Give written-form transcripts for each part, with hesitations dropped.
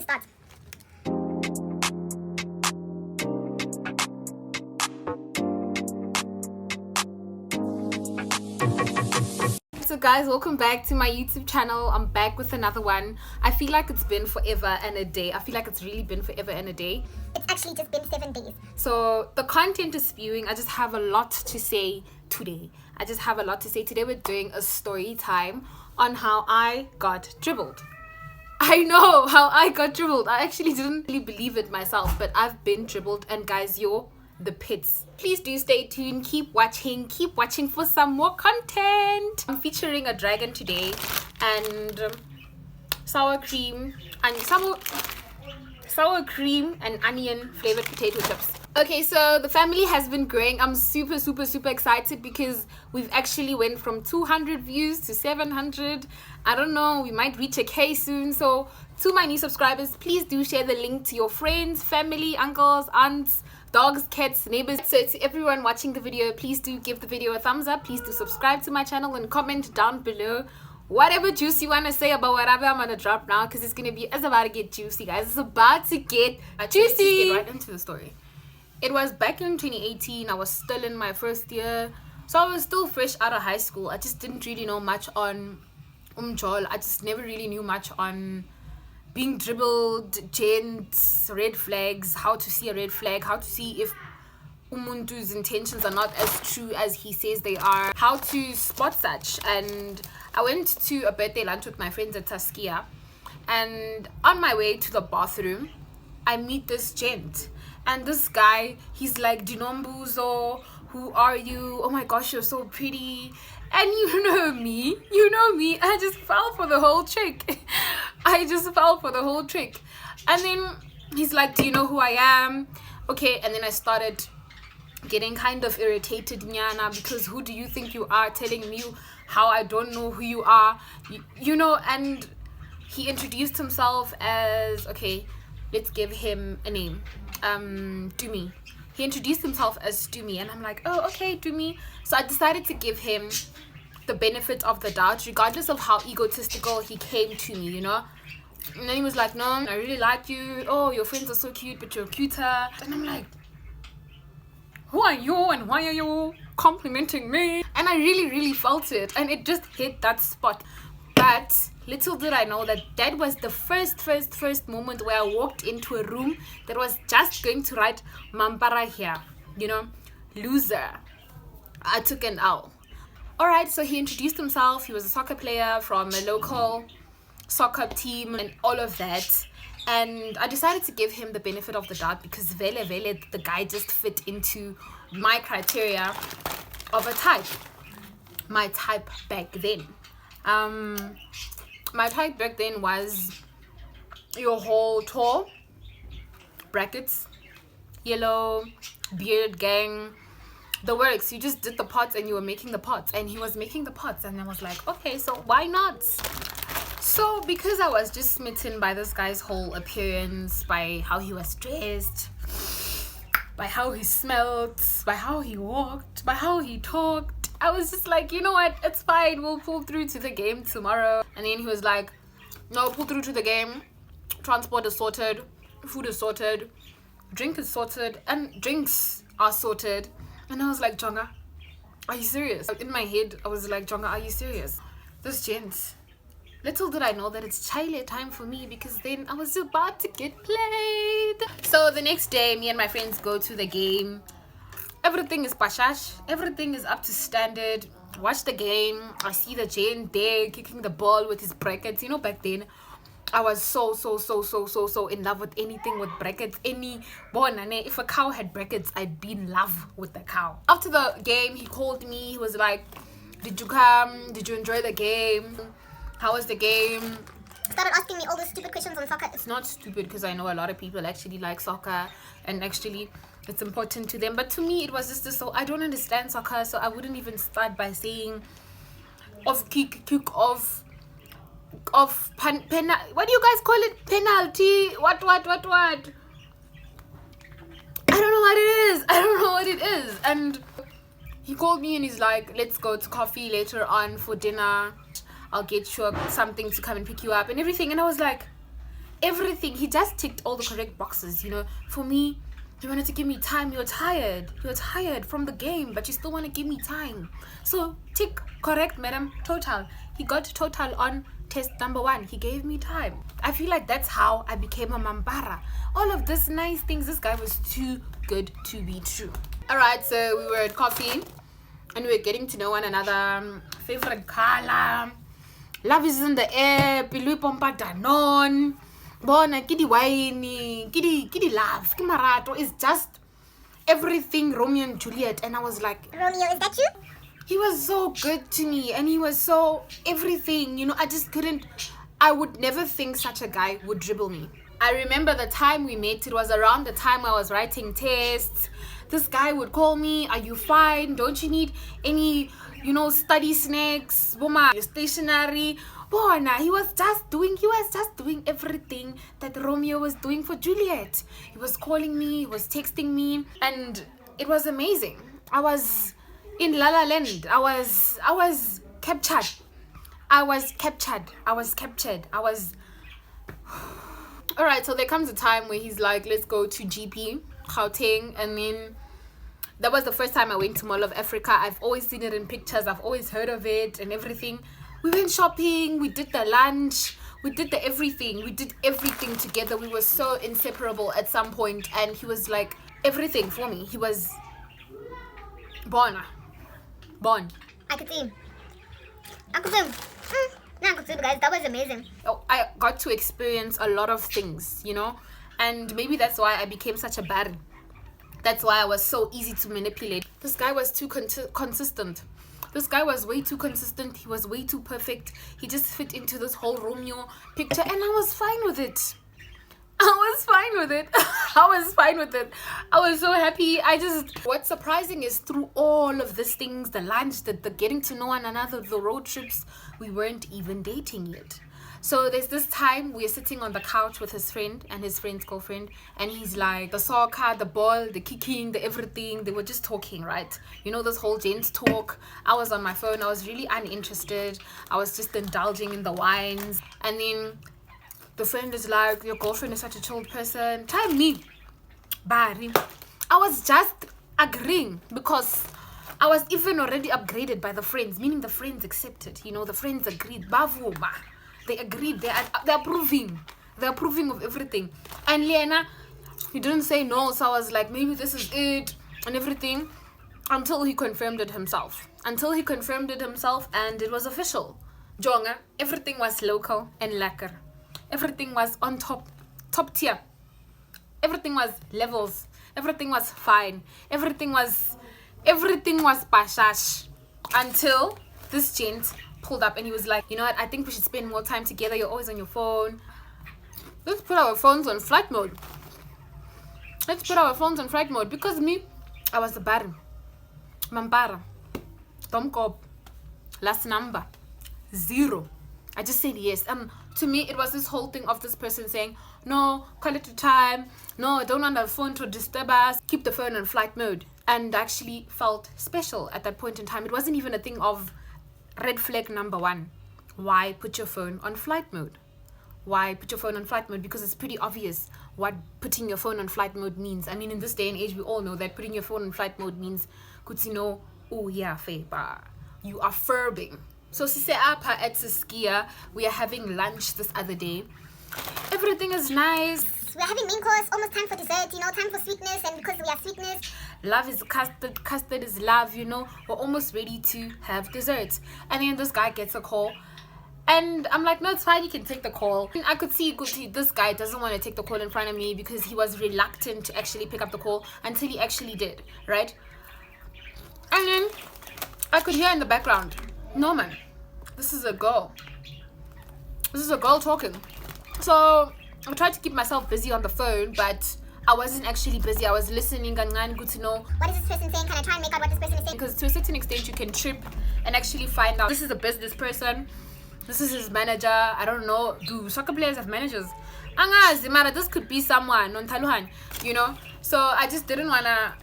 to start. So guys, welcome back to my YouTube channel. I'm back with another one. I feel like it's been forever and a day. I feel like it's really been forever and a day. It's actually just been 7 days. So the content is spewing. I just have a lot to say today. Today we're doing a story time on how I got dribbled. I know how I got dribbled. I actually didn't really believe it myself, but I've been dribbled, and guys, you're the pits. Please do stay tuned. Keep watching for some more content. I'm featuring a dragon today and sour cream and onion flavored potato chips. Okay, so the family has been growing. I'm super excited because we've actually went from 200 views to 700. I don't know, we might reach a K soon. So to my new subscribers, please do share the link to your friends, family, uncles, aunts, dogs, cats, neighbors. So to everyone watching the video, please do give the video a thumbs up. Please do subscribe to my channel and comment down below whatever juice you want to say about whatever I'm gonna drop now, because it's about to get juicy, guys. It's about to get juicy. Let's get right into the story. It was back in 2018. I was still in my first year, so I was still fresh out of high school. I just didn't really know much on umjol. I just never really knew much on being dribbled, gents, red flags, how to see a red flag, how to see if umuntu's intentions are not as true as he says they are, how to spot such. And I went to a birthday lunch with my friends at Taskia, and on my way to the bathroom I meet this gent, and this guy, he's like, Dinombuzo, who are you? Oh my gosh, you're so pretty. And you know me, I just fell for the whole trick. And then he's like, do you know who I am? Okay, and then I started getting kind of irritated, Nyana, because who do you think you are telling me how I don't know who you are? You know, and he introduced himself as, okay, let's give him a name, Dumi. He introduced himself as Dumi, and I'm like, oh, okay, Dumi. So I decided to give him the benefit of the doubt, regardless of how egotistical he came to me, you know. And then he was like, no, I really like you. Oh, your friends are so cute, but you're cuter. And I'm like, who are you and why are you complimenting me? And I really felt it, and it just hit that spot. But little did I know that that was the first moment where I walked into a room that was just going to write Mampara here, you know, loser. I took an L. Alright, so he introduced himself. He was a soccer player from a local soccer team and all of that. And I decided to give him the benefit of the doubt because vele the guy just fit into my criteria of a type. My type back then. My type back then was your whole tall, brackets, yellow, beard gang, the works. You just did the pots and you were making the pots, and he was making the pots, and I was like, okay, so why not? So because I was just smitten by this guy's whole appearance, by how he was dressed, by how he smelled, by how he walked, by how he talked, I was just like, you know what, it's fine, we'll pull through to the game tomorrow. And then he was like, no, pull through to the game, transport is sorted, food is sorted, drink is sorted, and drinks are sorted. And I was like, Jonga, are you serious? In my head I was like, Jonga, are you serious? This gent, little did I know that it's Chile time for me, because then I was about to get played. So the next day, me and my friends go to the game. Everything is pashash. Everything is up to standard. Watch the game. I see the gent there kicking the ball with his brackets. You know, back then, I was so in love with anything with brackets. If a cow had brackets, I'd be in love with the cow. After the game, he called me. He was like, did you come? Did you enjoy the game? How was the game? Started asking me all those stupid questions on soccer. It's not stupid, because I know a lot of people actually like soccer, and actually it's important to them. But to me, it was just this, so I don't understand soccer, so I wouldn't even start by saying of kick off, of what do you guys call it? Penalty? What? I don't know what it is. And he called me and he's like, let's go to coffee later on for dinner. I'll get you something to come and pick you up and everything. And I was like, everything. He just ticked all the correct boxes, you know. For me, you wanted to give me time. You're tired from the game, but you still want to give me time. So tick, correct, madam, total. He got total on test number 1. He gave me time. I feel like that's how I became a mambara. All of these nice things. This guy was too good to be true. All right, so we were at coffee and we were getting to know one another. Favorite color, love is in the air, Pilui pompa danon, bona kidi wine, kidi love, kimarato. Is just everything Romeo and Juliet. And I was like, Romeo, is that you? he was so good to me and he was so everything, you know. I would never think such a guy would dribble me. I remember the time we met, it was around the time I was writing tests. This guy would call me, are you fine? Don't you need any, you know, study snacks? Boma, stationery. Bona, he was just doing everything that Romeo was doing for Juliet. He was calling me, he was texting me, and it was amazing. I was in La La Land. I was captured. All right, so there comes a time where he's like, let's go to GP, Gauteng, and then that was the first time I went to Mall of Africa. I've always seen it in pictures. I've always heard of it and everything. We went shopping. We did the lunch. We did the everything. We did everything together. We were so inseparable at some point, and he was like everything for me. He was born. I could see. I could see, guys. That was amazing. Oh, I got to experience a lot of things, you know, and maybe that's why I became such a bad. That's why I was so easy to manipulate. This guy was too consistent. This guy was way too consistent. He was way too perfect. He just fit into this whole Romeo picture, and I was fine with it. I was fine with it. I was so happy. What's surprising is through all of these things, the lunch, the getting to know one another, the road trips, we weren't even dating yet. So there's this time we're sitting on the couch with his friend and his friend's girlfriend, and he's like, the soccer, the ball, the kicking, the everything. They were just talking, right? You know, this whole gents talk. I was on my phone. I was really uninterested. I was just indulging in the wines. And then the friend is like, your girlfriend is such a chilled person. Try me. Bari. I was just agreeing because I was even already upgraded by the friends, meaning the friends accepted. You know, the friends agreed. Bavuma. They agreed. They're approving. They're approving of everything. And Liana, he didn't say no. So I was like, maybe this is it and everything, until he confirmed it himself. And it was official. Jonga, everything was local and lekker. Everything was on top tier. Everything was levels. Everything was fine. Everything was pashash. Until this gent pulled up and he was like, you know what, I think we should spend more time together. You're always on your phone. Let's put our phones on flight mode. Because me, I was the baron. Mambara. Tomkop. Last number. 0. I just said yes. To me, it was this whole thing of this person saying, no, quality time. No, I don't want the phone to disturb us. Keep the phone on flight mode. And actually felt special at that point in time. It wasn't even a thing of red flag number 1. Why put your phone on flight mode? Because it's pretty obvious what putting your phone on flight mode means. I mean, in this day and age, we all know that putting your phone on flight mode means, oh yeah, Feba, you are furbing. So Sise Apa at Siskia, we are having lunch this other day. Everything is nice. We're having main course, almost time for dessert, time for sweetness, and because we have sweetness. Love is custard is love, we're almost ready to have dessert. And then this guy gets a call. And I'm like, no, it's fine, you can take the call. And I could see this guy doesn't want to take the call in front of me because he was reluctant to actually pick up the call until he actually did, right? And then I could hear in the background, no man, this is a girl talking. So I tried to keep myself busy on the phone, but I wasn't actually busy. I was listening and good to know, what is this person saying? Can I try and make out what this person is saying? Because to a certain extent you can trip and actually find out, this is a business person, this is his manager. I don't know, do soccer players have managers? This could be someone on Taluhan, so I just didn't want to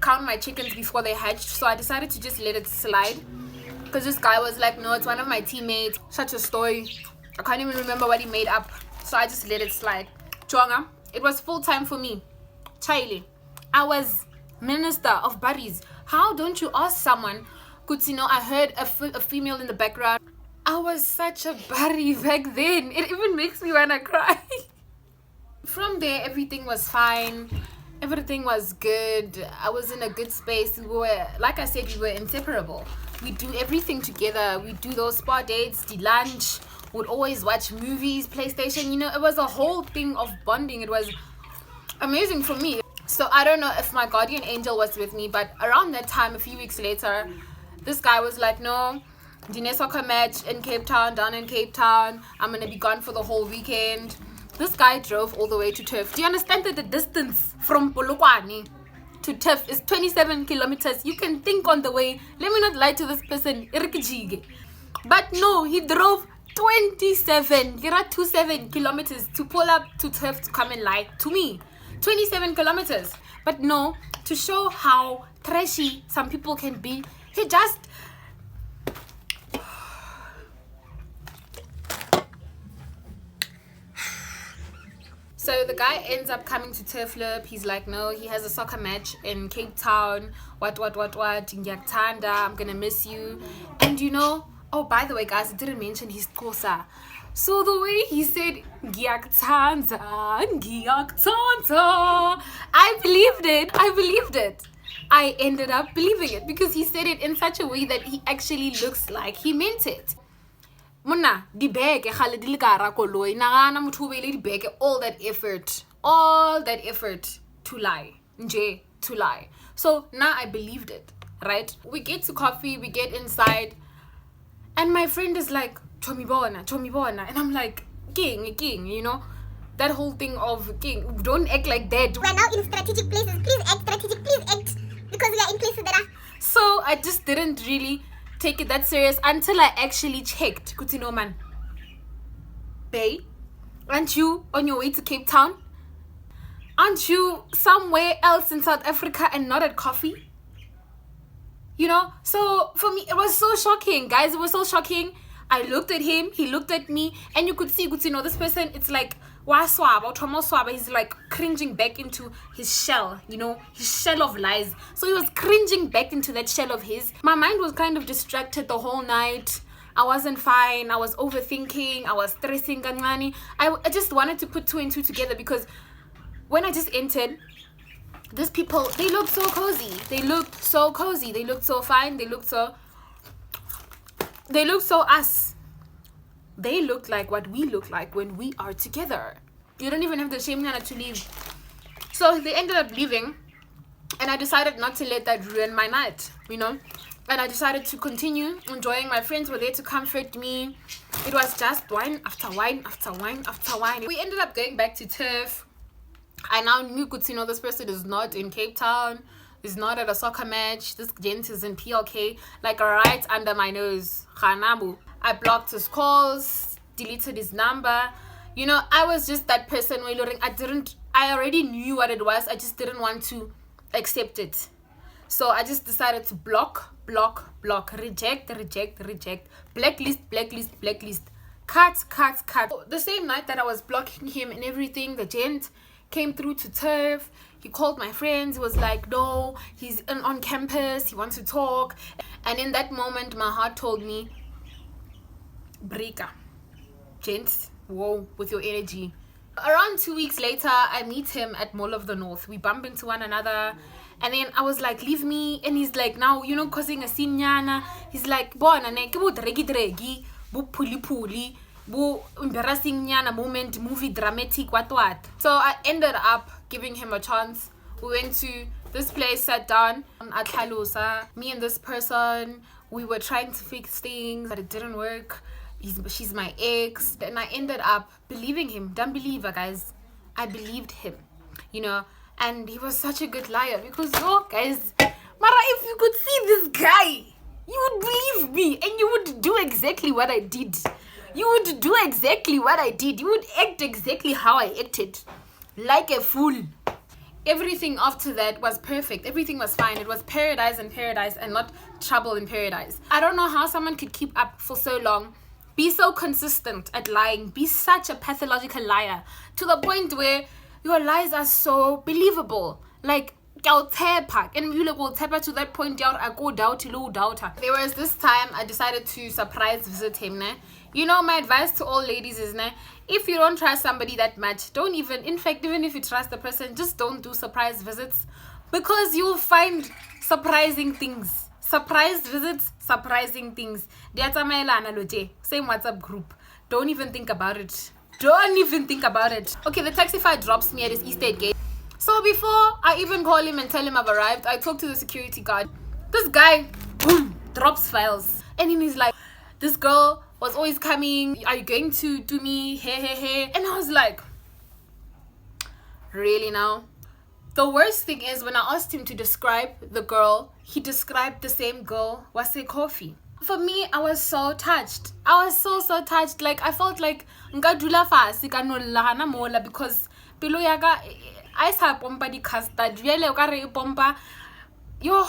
count my chickens before they hatched. So I decided to just let it slide, because this guy was like, no, it's one of my teammates. Such a story. I can't even remember what he made up. So I just let it slide. Chonga, it was full time for me. Charlie, I was minister of buddies. How don't you ask someone? Because, you know, I heard a female in the background. I was such a buddy back then. It even makes me want to cry. From there, everything was fine. Everything was good. I was in a good space. We were, like I said, we were inseparable. We do everything together. We do those spa dates, the lunch. Would always watch movies, PlayStation. You know, it was a whole thing of bonding. It was amazing for me. So I don't know if my guardian angel was with me, but around that time, a few weeks later, this guy was like, no, Dine soccer match in Cape Town, down in Cape Town. I'm gonna be gone for the whole weekend. This guy drove all the way to Turf. Do you understand that the distance from Polokwane to Turf is 27 kilometers? You can think on the way. Let me not lie to this person. But no, he drove 27 kilometers to pull up to Turf to come and lie to me. 27 kilometers. But no, to show how trashy some people can be, he just... So the guy ends up coming to Turflip. He's like, no, he has a soccer match in Cape Town. What, Ngiyakthanda, I'm gonna miss you. And you know, oh, by the way, guys, I didn't mention his Xhosa. So the way he said, Ngiyakthanda, I believed it. I ended up believing it because he said it in such a way that he actually looks like he meant it. Mona, di beke khale di le ka ra koloi nagana motho o beile di beke, all that effort to lie, to lie. So now I believed it, right? We get to coffee, we get inside, and my friend is like, Chomi bona, and I'm like, king, you know, that whole thing of king, don't act like that. We're now in strategic places. Please act strategic. Please act, because we are in places that are... So I just didn't really take it that serious until I actually checked. Kutino man, babe, aren't you on your way to Cape Town? Aren't you somewhere else in South Africa and not at coffee? You know, so for me it was so shocking, guys. It was so shocking. I looked at him, he looked at me, and you could see, Kutino, this person, it's like he's like cringing back into his shell, you know, his shell of lies. So he was cringing back into that shell of his. My mind was kind of distracted the whole night. I wasn't fine. I was overthinking. I was stressing. I just wanted to put two and two together, because when I just entered, these people, they looked so cozy. They looked so fine. They looked so us. They look like what we look like when we are together. You don't even have the shame to leave. So they ended up leaving, and I decided not to let that ruin my night, you know. And I decided to continue enjoying. My friends were there to comfort me. It was just wine after wine after wine after wine. We ended up going back to Turf. I now knew, you know, this person is not in Cape Town, is not at a soccer match. This gent is in PLK, like right under my nose. Khanabu. I blocked his calls, deleted his number. You know, I was just that person where I already knew what it was. I just didn't want to accept it. So I just decided to block, reject, blacklist, cut. The same night that I was blocking him and everything, the gent came through to Turf. He called my friends. He was like, no, he's on campus. He wants to talk. And in that moment, my heart told me, Brika, gents, whoa, with your energy. Around 2 weeks later, I meet him at Mall of the North. We bump into one another, and then I was like, leave me. And he's like, now, you know, causing a scene nyana. He's like, bona ne ke bo dregi bu puli bu embarrassing nyana moment, movie dramatic what. So I ended up giving him a chance. We went to this place, sat down at Halusa. Me and this person, we were trying to fix things, but it didn't work. She's my ex, and I ended up believing him. Don't believe her, guys. I believed him, you know, and he was such a good liar, because, oh, guys, Mara, if you could see this guy, you would believe me, and you would do exactly what I did. You would do exactly what I did. You would act exactly how I acted, like a fool. Everything after that was perfect. Everything was fine. It was paradise and not trouble in paradise. I don't know how someone could keep up for so long Be so consistent at lying. Be such a pathological liar to the point where your lies are so believable. Like, and you will tap to that point out. I go doubt. There was this time I decided to surprise visit him. Ne? You know, my advice to all ladies is, ne, if you don't trust somebody that much, don't even, in fact, even if you trust the person, just don't do surprise visits, because you'll find surprising things. Surprise visits, surprising things. Same WhatsApp group. Don't even think about it. Okay, the taxify drops me at his estate gate. So before I even call him and tell him I've arrived, I talk to the security guard. This guy, boom, drops files. And then he's like, this girl was always coming. Are you going to do me? Hey. And I was like, really now? The worst thing is when I asked him to describe the girl, he described the same girl, Wase Coffee. For me, I was so touched. I was so touched. Like, I felt like nkadula fasi kanolana mola because pelo yaga I saw pompa di custard. Really, pompa. Yo,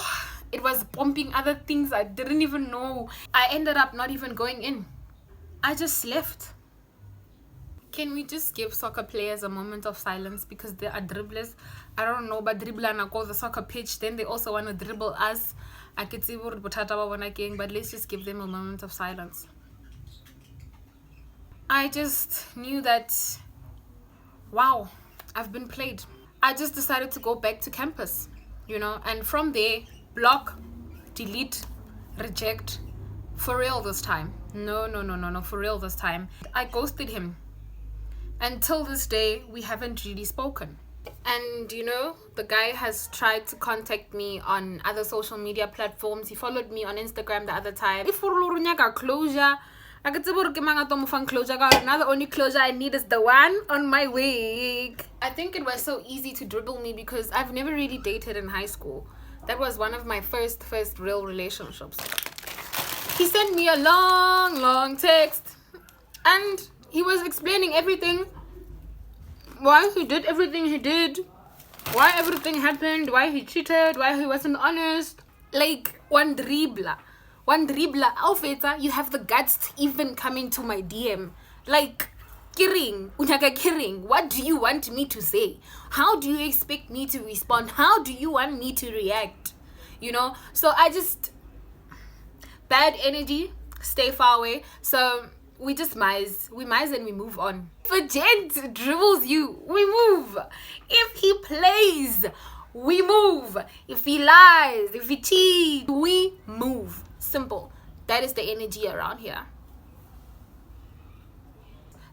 it was pumping other things I didn't even know. I ended up not even going in. I just left. Can we just give soccer players a moment of silence because they are dribblers? I don't know, but dribbler and go the soccer pitch. Then they also want to dribble us. I could see what but let's just give them a moment of silence. I just knew that, wow, I've been played. I just decided to go back to campus, you know, and from there, block, delete, reject, for real this time. No, for real this time. I ghosted him. Until this day, we haven't really spoken. And you know, the guy has tried to contact me on other social media platforms. He followed me on Instagram the other time. If closure, I could say closure. Now the only closure I need is the one on my wig. I think it was so easy to dribble me because I've never really dated in high school. That was one of my first real relationships. He sent me a long text and he was explaining everything. Why he did everything he did, why everything happened, why he cheated, why he wasn't honest. Like, one dribbler, Alfeta, you have the guts to even come into my DM. Like, kidding, what do you want me to say? How do you expect me to respond? How do you want me to react? You know, so I just, bad energy, stay far away. So we just mize and we move on. If a gent dribbles you, we move. If he plays, we move. If he lies, if he cheats, we move. Simple. That is the energy around here.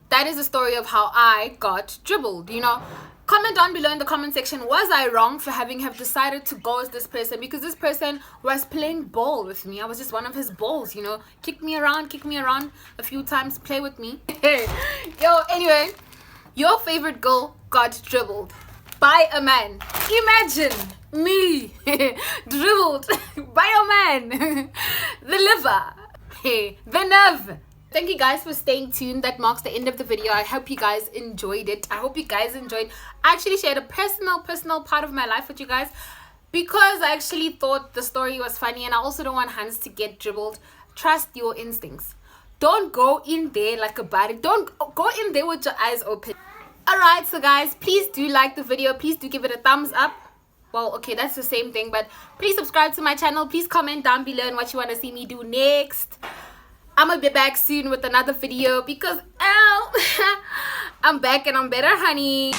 That is the story of how I got dribbled, you know. Comment down below in the comment section, was I wrong for have decided to ghost this person? Because this person was playing ball with me. I was just one of his balls, you know. Kick me around a few times, play with me. Yo, anyway, your favorite girl got dribbled by a man. Imagine me dribbled by a man. The liver, the nerve. Thank you guys for staying tuned. That marks the end of the video. I hope you guys enjoyed it. I actually shared a personal part of my life with you guys because I actually thought the story was funny, and I also don't want Hans to get dribbled. Trust your instincts. Don't go in there like a body. Don't go in there with your eyes open. Alright, so guys, please do like the video. Please do give it a thumbs up. Well, okay, that's the same thing, but please subscribe to my channel. Please comment down below on what you want to see me do next. I'm gonna be back soon with another video because I'm back and I'm better, honey.